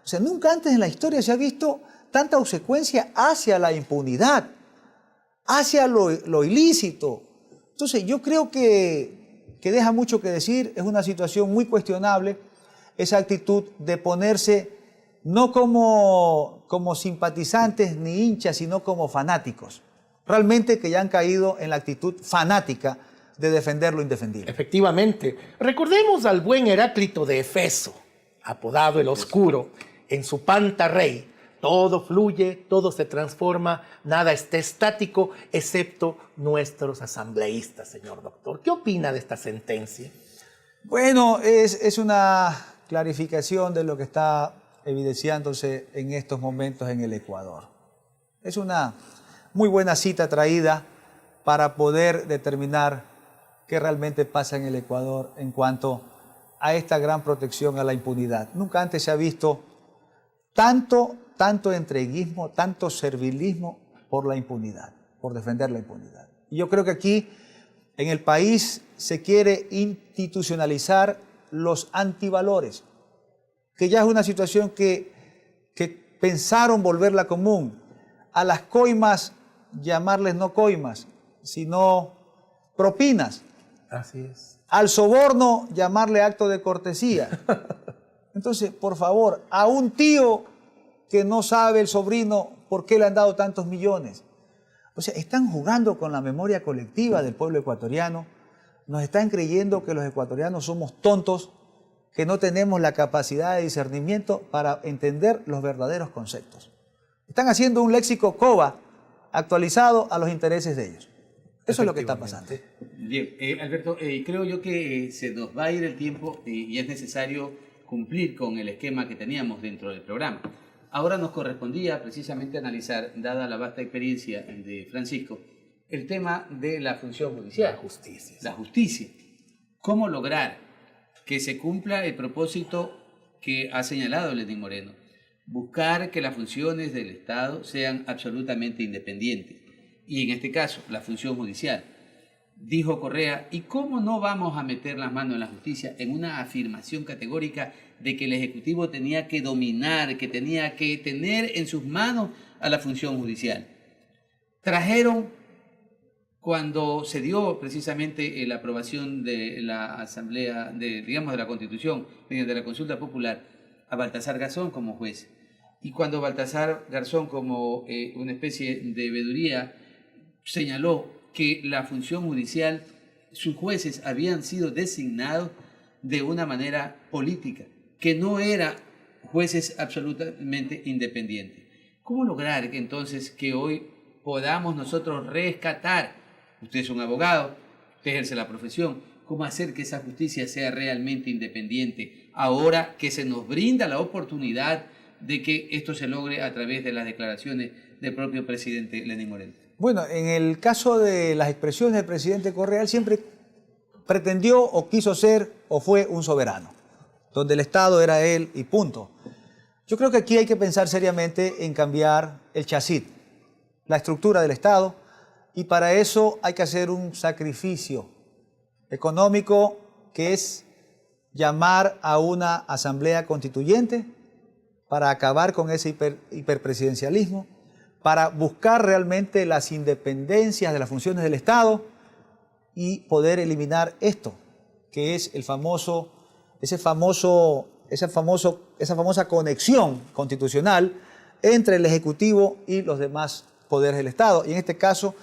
O sea, nunca antes en la historia se ha visto tanta obsecuencia hacia la impunidad, hacia lo ilícito. Entonces, yo creo que deja mucho que decir, es una situación muy cuestionable, esa actitud de ponerse no como simpatizantes ni hinchas, sino como fanáticos. Realmente que ya han caído en la actitud fanática de defender lo indefendible. Efectivamente. Recordemos al buen Heráclito de Efeso, apodado el Oscuro, en su Panta Rey. Todo fluye, todo se transforma, nada está estático, excepto nuestros asambleístas, señor doctor. ¿Qué opina de esta sentencia? Bueno, es una clarificación de lo que está evidenciándose en estos momentos en el Ecuador. Es una muy buena cita traída para poder determinar qué realmente pasa en el Ecuador en cuanto a esta gran protección a la impunidad. Nunca antes se ha visto tanto entreguismo, tanto servilismo por la impunidad, por defender la impunidad. Y yo creo que aquí en el país se quiere institucionalizar los antivalores, que ya es una situación que pensaron volverla común. A las coimas llamarles no coimas, sino propinas. Así es. Al soborno llamarle acto de cortesía. Entonces, por favor, a un tío que no sabe el sobrino por qué le han dado tantos millones. O sea, están jugando con la memoria colectiva del pueblo ecuatoriano, nos están creyendo que los ecuatorianos somos tontos, que no tenemos la capacidad de discernimiento para entender los verdaderos conceptos. Están haciendo un léxico COBA actualizado a los intereses de ellos. Eso es lo que está pasando. Bien, Alberto, creo yo que se nos va a ir el tiempo y es necesario cumplir con el esquema que teníamos dentro del programa. Ahora nos correspondía precisamente analizar, dada la vasta experiencia de Francisco, el tema de la función judicial. La justicia. La justicia. ¿Cómo lograr que se cumpla el propósito que ha señalado Lenín Moreno? Buscar que las funciones del Estado sean absolutamente independientes. Y en este caso, la función judicial. Dijo Correa, ¿y cómo no vamos a meter las manos en la justicia? En una afirmación categórica de que el Ejecutivo tenía que dominar, que tenía que tener en sus manos a la función judicial. Trajeron, cuando se dio precisamente la aprobación de la Asamblea, de la Constitución, mediante la consulta popular, a Baltasar Garzón como juez. Y cuando Baltasar Garzón, como una especie de veeduría, señaló que la función judicial, sus jueces habían sido designados de una manera política, que no eran jueces absolutamente independientes. ¿Cómo lograr entonces que hoy podamos nosotros rescatar? Usted es un abogado, usted ejerce la profesión. ¿Cómo hacer que esa justicia sea realmente independiente ahora que se nos brinda la oportunidad de que esto se logre a través de las declaraciones del propio presidente Lenín Moreno? Bueno, en el caso de las expresiones del presidente Correa, él siempre pretendió o quiso ser o fue un soberano, donde el Estado era él y punto. Yo creo que aquí hay que pensar seriamente en cambiar el chasis, la estructura del Estado, y para eso hay que hacer un sacrificio económico, que es llamar a una asamblea constituyente para acabar con ese hiperpresidencialismo, para buscar realmente las independencias de las funciones del Estado y poder eliminar esto, que es esa famosa conexión constitucional entre el Ejecutivo y los demás poderes del Estado. Y en este caso,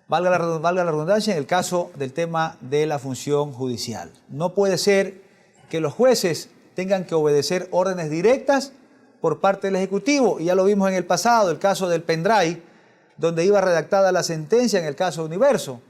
valga la redundancia, en el caso del tema de la función judicial. No puede ser que los jueces tengan que obedecer órdenes directas por parte del Ejecutivo, y ya lo vimos en el pasado, el caso del pendrive, donde iba redactada la sentencia en el caso de Universo.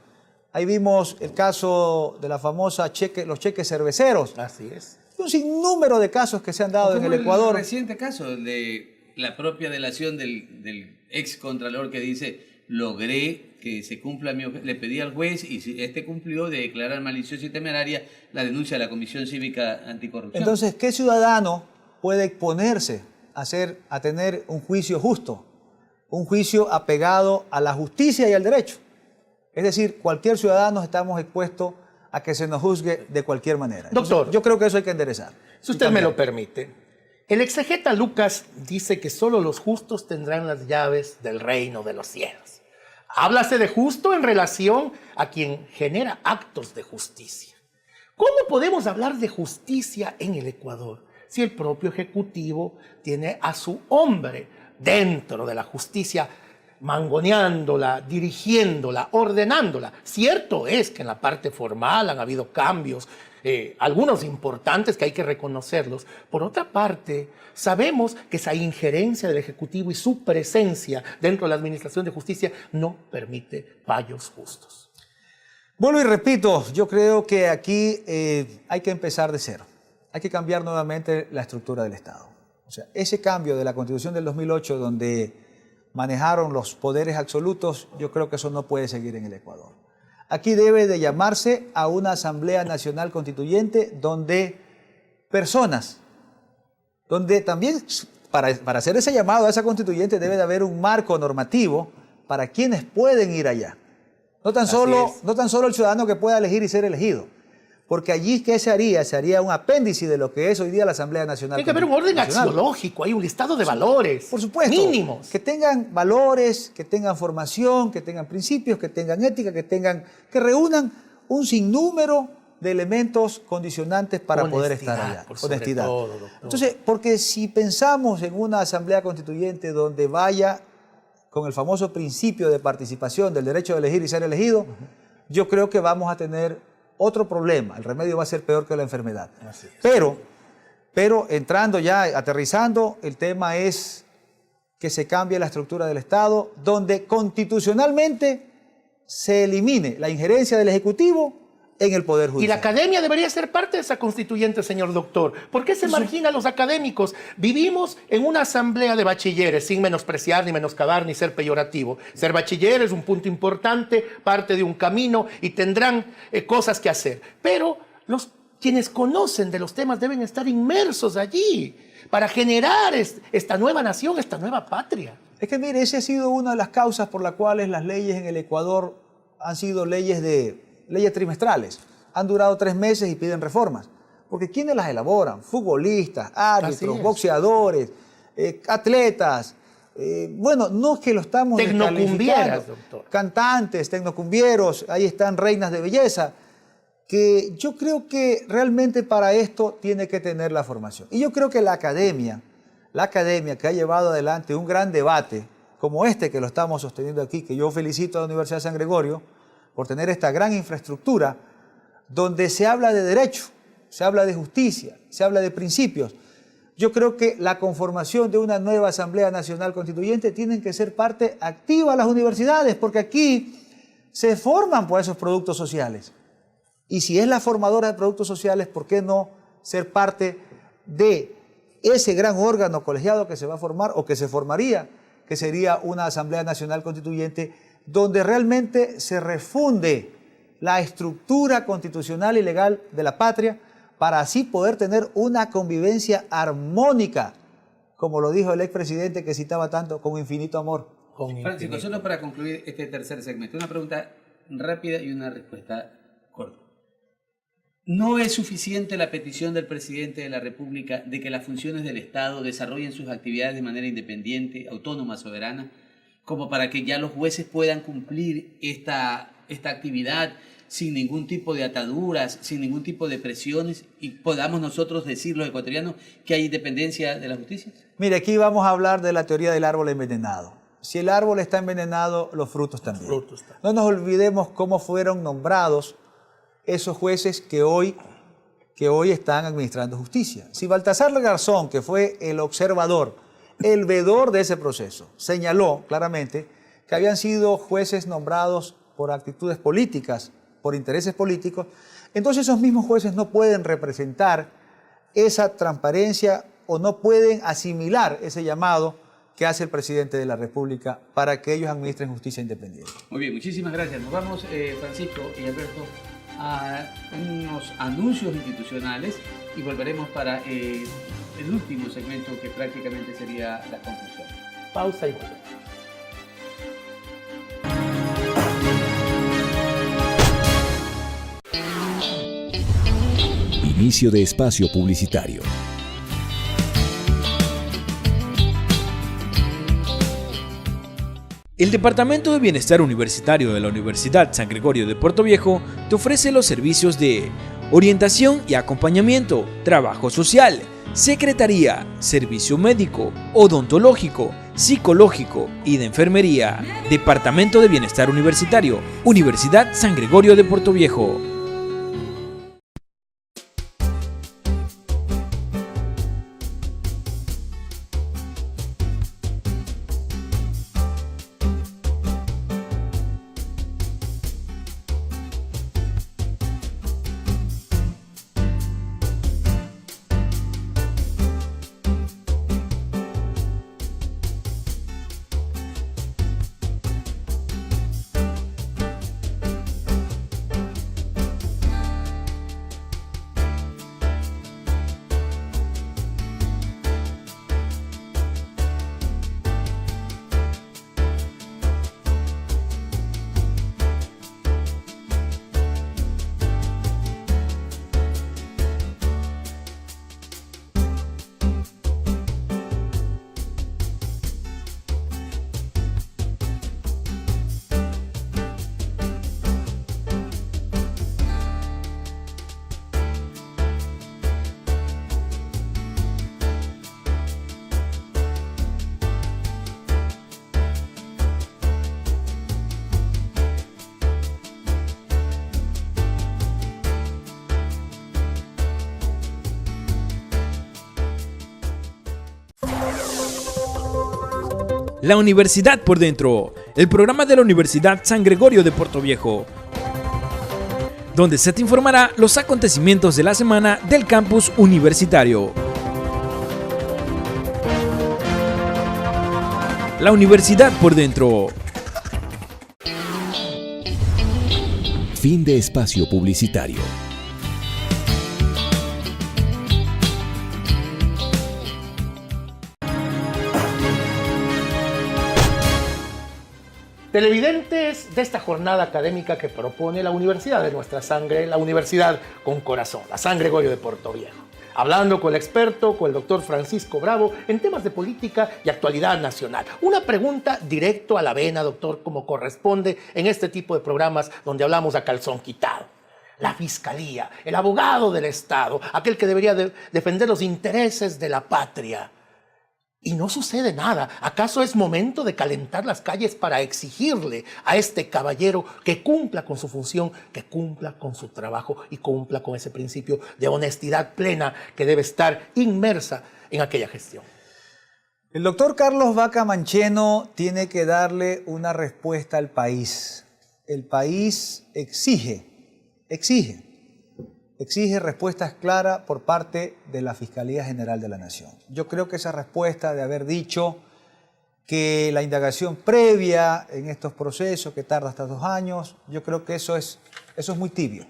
Ahí vimos el caso de la famosa los cheques cerveceros. Así es. un sinnúmero de casos que se han dado en el Ecuador. El reciente caso de la propia delación del ex contralor que dice: logré que se cumpla le pedí al juez y este cumplió de declarar maliciosa y temeraria la denuncia de la Comisión Cívica Anticorrupción. Entonces, ¿qué ciudadano puede exponerse a tener un juicio justo? Un juicio apegado a la justicia y al derecho. Es decir, cualquier ciudadano estamos expuestos a que se nos juzgue de cualquier manera. Doctor, entonces, yo creo que eso hay que enderezar. Si usted me lo permite, el exegeta Lucas dice que solo los justos tendrán las llaves del reino de los cielos. Háblase de justo en relación a quien genera actos de justicia. ¿Cómo podemos hablar de justicia en el Ecuador si el propio Ejecutivo tiene a su hombre dentro de la justicia, mangoneándola, dirigiéndola, ordenándola? Cierto es que en la parte formal han habido cambios, algunos importantes que hay que reconocerlos. Por otra parte, sabemos que esa injerencia del Ejecutivo y su presencia dentro de la Administración de Justicia no permite fallos justos. Vuelvo y repito, yo creo que aquí hay que empezar de cero. Hay que cambiar nuevamente la estructura del Estado. O sea, ese cambio de la Constitución del 2008, donde manejaron los poderes absolutos, yo creo que eso no puede seguir en el Ecuador. Aquí debe de llamarse a una Asamblea Nacional Constituyente donde personas, donde también para hacer ese llamado a esa constituyente debe de haber un marco normativo para quienes pueden ir allá. No tan solo el ciudadano que pueda elegir y ser elegido. Porque allí, ¿qué se haría? Se haría un apéndice de lo que es hoy día la Asamblea Nacional. Tiene que haber un orden axiológico, hay un listado de valores. Por supuesto. Mínimos. Que tengan valores, que tengan formación, que tengan principios, que tengan ética, que reúnan un sinnúmero de elementos condicionantes para poder estar allá. Honestidad. Todo, entonces, porque si pensamos en una Asamblea Constituyente donde vaya con el famoso principio de participación del derecho de elegir y ser elegido, yo creo que vamos a tener otro problema. El remedio va a ser peor que la enfermedad. Pero entrando ya, aterrizando, el tema es que se cambie la estructura del Estado, donde constitucionalmente se elimine la injerencia del Ejecutivo en el Poder Judicial. Y la academia debería ser parte de esa constituyente, señor doctor. ¿Por qué se margina a los académicos? Vivimos en una asamblea de bachilleres, sin menospreciar, ni menoscabar, ni ser peyorativo. Ser bachiller es un punto importante, parte de un camino, y tendrán cosas que hacer. Pero quienes conocen de los temas deben estar inmersos allí para generar esta nueva nación, esta nueva patria. Es que mire, esa ha sido una de las causas por las cuales las leyes en el Ecuador han sido leyes trimestrales. Han durado 3 meses y piden reformas. Porque ¿quiénes las elaboran? Futbolistas, árbitros, boxeadores, atletas. Bueno, no es que lo estamos tecnocumbieras, doctor. Cantantes, tecnocumbieros, ahí están reinas de belleza. Que yo creo que realmente para esto tiene que tener la formación. Y yo creo que la academia que ha llevado adelante un gran debate, como este que lo estamos sosteniendo aquí, que yo felicito a la Universidad de San Gregorio, por tener esta gran infraestructura donde se habla de derecho, se habla de justicia, se habla de principios. Yo creo que la conformación de una nueva Asamblea Nacional Constituyente tienen que ser parte activa de las universidades, porque aquí se forman por esos productos sociales. Y si es la formadora de productos sociales, ¿por qué no ser parte de ese gran órgano colegiado que se va a formar o que se formaría, que sería una Asamblea Nacional Constituyente, donde realmente se refunde la estructura constitucional y legal de la patria para así poder tener una convivencia armónica, como lo dijo el expresidente que citaba tanto, con infinito amor? Francisco, solo para concluir este tercer segmento, una pregunta rápida y una respuesta corta. ¿No es suficiente la petición del presidente de la República de que las funciones del Estado desarrollen sus actividades de manera independiente, autónoma, soberana, como para que ya los jueces puedan cumplir esta actividad sin ningún tipo de ataduras, sin ningún tipo de presiones, y podamos nosotros decir, los ecuatorianos, que hay independencia de la justicia? Mire, aquí vamos a hablar de la teoría del árbol envenenado. Si el árbol está envenenado, los frutos también. No nos olvidemos cómo fueron nombrados esos jueces que hoy están administrando justicia. Si Baltasar Garzón, que fue el observador, el veedor de ese proceso, señaló claramente que habían sido jueces nombrados por actitudes políticas, por intereses políticos, entonces esos mismos jueces no pueden representar esa transparencia o no pueden asimilar ese llamado que hace el presidente de la República para que ellos administren justicia independiente. Muy bien, muchísimas gracias. Nos vamos, Francisco y Alberto, a unos anuncios institucionales y volveremos para el último segmento, que prácticamente sería la conclusión. Pausa y volvemos. Inicio de espacio publicitario. El Departamento de Bienestar Universitario de la Universidad San Gregorio de Puerto Viejo te ofrece los servicios de orientación y acompañamiento, trabajo social, secretaría, servicio médico, odontológico, psicológico y de enfermería. Departamento de Bienestar Universitario, Universidad San Gregorio de Puerto Viejo. La Universidad por Dentro, el programa de la Universidad San Gregorio de Puerto Viejo, donde se te informará los acontecimientos de la semana del campus universitario. La Universidad por Dentro. Fin de espacio publicitario. Televidentes de esta jornada académica que propone la Universidad de nuestra sangre, la Universidad con Corazón, la San Gregorio de Puerto Viejo. Hablando con el experto, con el doctor Francisco Bravo, en temas de política y actualidad nacional. Una pregunta directo a la vena, doctor, como corresponde en este tipo de programas donde hablamos a calzón quitado. La Fiscalía, el abogado del Estado, aquel que debería defender los intereses de la patria. Y no sucede nada. ¿Acaso es momento de calentar las calles para exigirle a este caballero que cumpla con su función, que cumpla con su trabajo y cumpla con ese principio de honestidad plena que debe estar inmersa en aquella gestión? El doctor Carlos Vaca Mancheno tiene que darle una respuesta al país. El país exige respuestas claras por parte de la Fiscalía General de la Nación. Yo creo que esa respuesta de haber dicho que la indagación previa en estos procesos, que tarda hasta 2 años, yo creo que eso es muy tibio.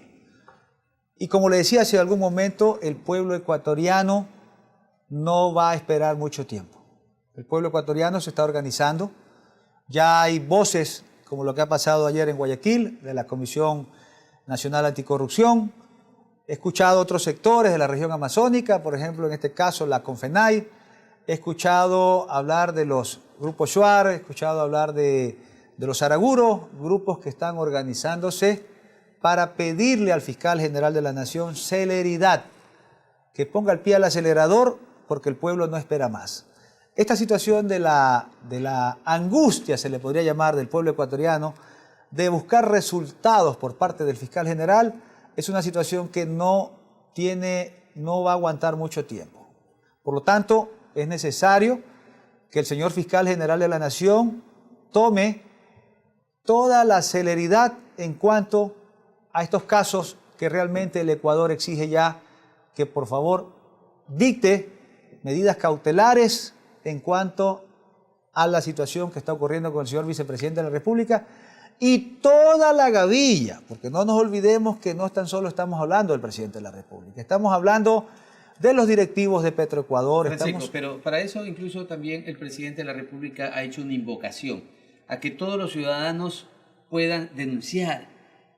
Y como le decía hace algún momento, el pueblo ecuatoriano no va a esperar mucho tiempo. El pueblo ecuatoriano se está organizando. Ya hay voces, como lo que ha pasado ayer en Guayaquil, de la Comisión Nacional Anticorrupción. He escuchado otros sectores de la región amazónica, por ejemplo, en este caso la CONFENAI. He escuchado hablar de los grupos Shuar, he escuchado hablar de los Araguros, grupos que están organizándose para pedirle al fiscal general de la Nación celeridad, que ponga el pie al acelerador porque el pueblo no espera más. Esta situación de la angustia, se le podría llamar, del pueblo ecuatoriano, de buscar resultados por parte del fiscal general, es una situación que no va a aguantar mucho tiempo. Por lo tanto, es necesario que el señor fiscal general de la Nación tome toda la celeridad en cuanto a estos casos que realmente el Ecuador exige ya que por favor dicte medidas cautelares en cuanto a la situación que está ocurriendo con el señor vicepresidente de la República y toda la gavilla, porque no nos olvidemos que no tan solo estamos hablando del presidente de la República, estamos hablando de los directivos de Petroecuador. Francisco, pero para eso incluso también el presidente de la República ha hecho una invocación a que todos los ciudadanos puedan denunciar,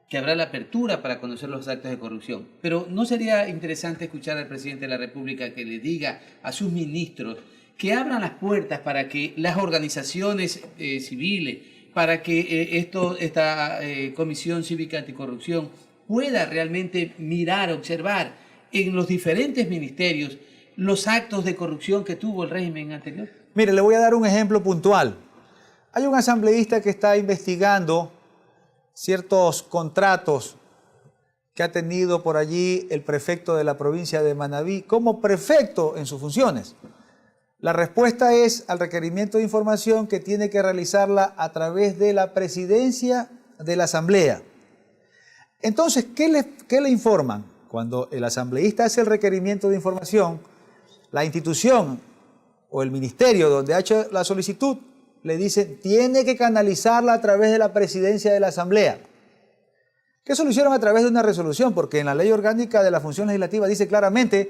que habrá la apertura para conocer los actos de corrupción. Pero ¿no sería interesante escuchar al presidente de la República que le diga a sus ministros que abran las puertas para que las organizaciones civiles, para que esta Comisión Cívica Anticorrupción pueda realmente mirar, observar en los diferentes ministerios los actos de corrupción que tuvo el régimen anterior? Mire, le voy a dar un ejemplo puntual. Hay un asambleísta que está investigando ciertos contratos que ha tenido por allí el prefecto de la provincia de Manabí como prefecto en sus funciones. La respuesta es al requerimiento de información que tiene que realizarla a través de la presidencia de la asamblea. Entonces, ¿qué le informan? Cuando el asambleísta hace el requerimiento de información, la institución o el ministerio donde ha hecho la solicitud le dice, tiene que canalizarla a través de la presidencia de la asamblea. ¿Qué solucionan a través de una resolución? Porque en la ley orgánica de la función legislativa dice claramente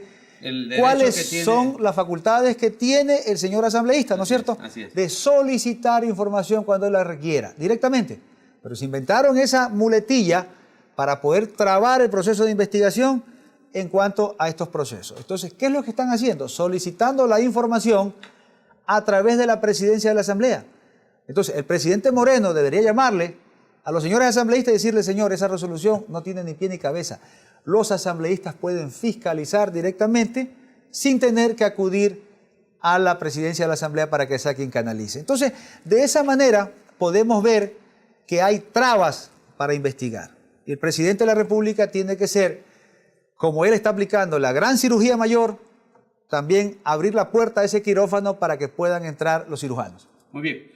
cuáles son las facultades que tiene el señor asambleísta, ¿no es cierto? Así es. De solicitar información cuando él la requiera, directamente. Pero se inventaron esa muletilla para poder trabar el proceso de investigación en cuanto a estos procesos. Entonces, ¿qué es lo que están haciendo? Solicitando la información a través de la presidencia de la asamblea. Entonces, el presidente Moreno debería llamarle a los señores asambleístas y decirle, señor, esa resolución no tiene ni pie ni cabeza. Los asambleístas pueden fiscalizar directamente sin tener que acudir a la presidencia de la asamblea para que sea quien canalice. Entonces, de esa manera podemos ver que hay trabas para investigar. Y el presidente de la República tiene que ser, como él está aplicando la gran cirugía mayor, también abrir la puerta a ese quirófano para que puedan entrar los cirujanos. Muy bien.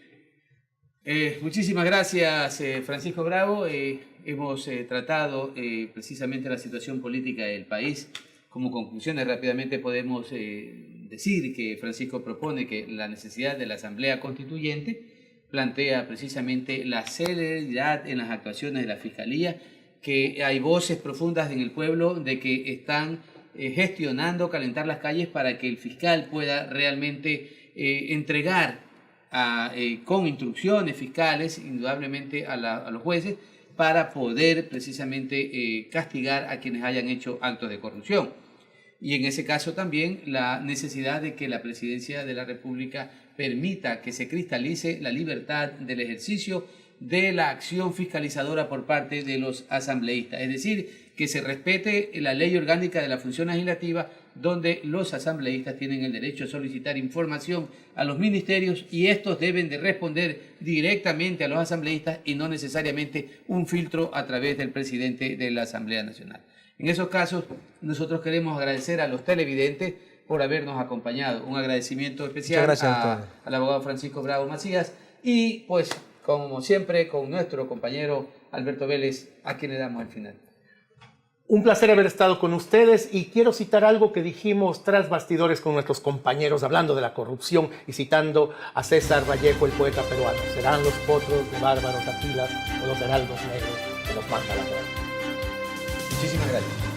Muchísimas gracias, Francisco Bravo. Hemos tratado precisamente la situación política del país. Como conclusiones, rápidamente podemos decir que Francisco propone que la necesidad de la Asamblea Constituyente plantea precisamente la celeridad en las actuaciones de la Fiscalía, que hay voces profundas en el pueblo de que están gestionando, calentar las calles para que el fiscal pueda realmente entregar con instrucciones fiscales, indudablemente a los jueces, para poder precisamente castigar a quienes hayan hecho actos de corrupción. Y en ese caso también la necesidad de que la Presidencia de la República permita que se cristalice la libertad del ejercicio de la acción fiscalizadora por parte de los asambleístas. Es decir, que se respete la ley orgánica de la función legislativa, donde los asambleístas tienen el derecho a solicitar información a los ministerios y estos deben de responder directamente a los asambleístas y no necesariamente un filtro a través del presidente de la Asamblea Nacional. En esos casos, nosotros queremos agradecer a los televidentes por habernos acompañado. Un agradecimiento especial al abogado Francisco Bravo Macías y, pues, como siempre, con nuestro compañero Alberto Vélez, a quien le damos el final. Un placer haber estado con ustedes y quiero citar algo que dijimos tras bastidores con nuestros compañeros hablando de la corrupción y citando a César Vallejo, el poeta peruano. ¿Serán los potros de bárbaros Aquilas o los heraldos negros que nos manda la guerra? Muchísimas gracias.